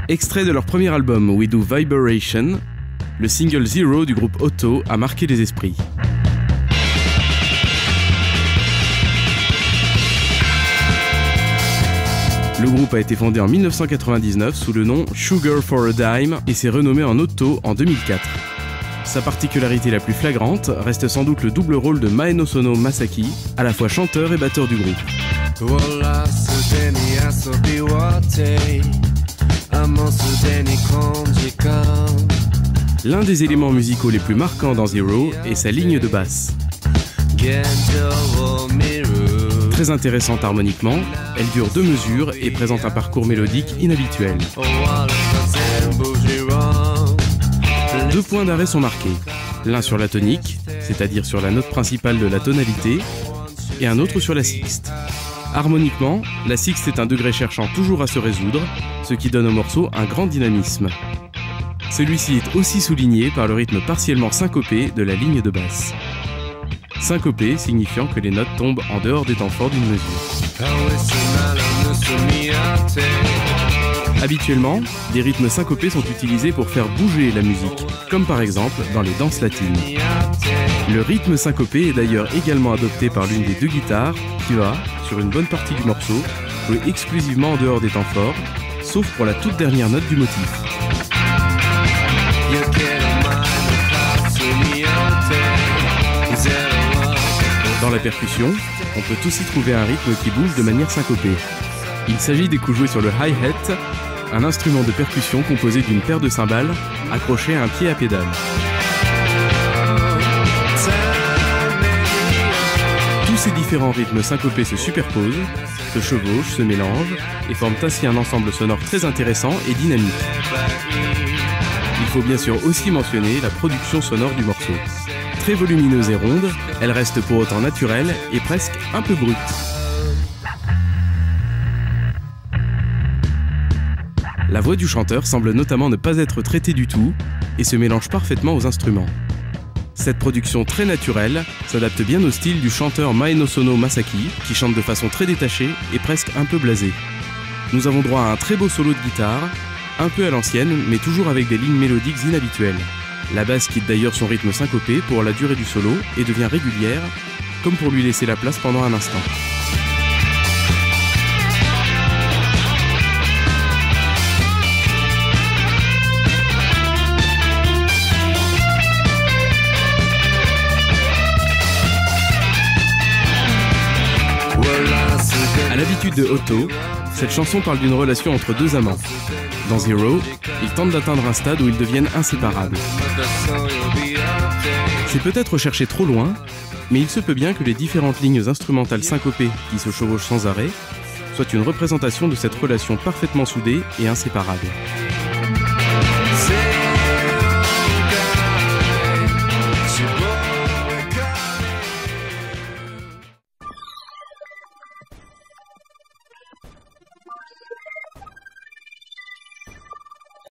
Extrait de leur premier album We Do Vibration, le single Zero du groupe Otto a marqué les esprits. Le groupe a été fondé en 1999 sous le nom Sugar for a Dime et s'est renommé en Otto en 2004. Sa particularité la plus flagrante reste sans doute le double rôle de Mae no Sono Masaki, à la fois chanteur et batteur du groupe. L'un des éléments musicaux les plus marquants dans Zero est sa ligne de basse. Très intéressante harmoniquement, elle dure 2 mesures et présente un parcours mélodique inhabituel. 2 points d'arrêt sont marqués, l'un sur la tonique, c'est-à-dire sur la note principale de la tonalité, et un autre sur la sixte. Harmoniquement, la sixte est un degré cherchant toujours à se résoudre, ce qui donne au morceau un grand dynamisme. Celui-ci est aussi souligné par le rythme partiellement syncopé de la ligne de basse. Syncopé signifiant que les notes tombent en dehors des temps forts d'une mesure. Habituellement, des rythmes syncopés sont utilisés pour faire bouger la musique, comme par exemple dans les danses latines. Le rythme syncopé est d'ailleurs également adopté par l'une des 2 guitares qui va, sur une bonne partie du morceau, jouer exclusivement en dehors des temps forts, sauf pour la toute dernière note du motif. Dans la percussion, on peut aussi trouver un rythme qui bouge de manière syncopée. Il s'agit des coups joués sur le hi-hat, un instrument de percussion composé d'une paire de cymbales accrochée à un pied à pédale. Tous ces différents rythmes syncopés se superposent, se chevauchent, se mélangent et forment ainsi un ensemble sonore très intéressant et dynamique. Il faut bien sûr aussi mentionner la production sonore du morceau. Très volumineuse et ronde, elle reste pour autant naturelle et presque un peu brute. La voix du chanteur semble notamment ne pas être traitée du tout et se mélange parfaitement aux instruments. Cette production très naturelle s'adapte bien au style du chanteur Mae no Sono Masaki, qui chante de façon très détachée et presque un peu blasée. Nous avons droit à un très beau solo de guitare, un peu à l'ancienne, mais toujours avec des lignes mélodiques inhabituelles. La basse quitte d'ailleurs son rythme syncopé pour la durée du solo et devient régulière, comme pour lui laisser la place pendant un instant. À l'habitude de Otto, cette chanson parle d'une relation entre 2 amants. Dans Zero, ils tentent d'atteindre un stade où ils deviennent inséparables. C'est peut-être chercher trop loin, mais il se peut bien que les différentes lignes instrumentales syncopées qui se chevauchent sans arrêt soient une représentation de cette relation parfaitement soudée et inséparable.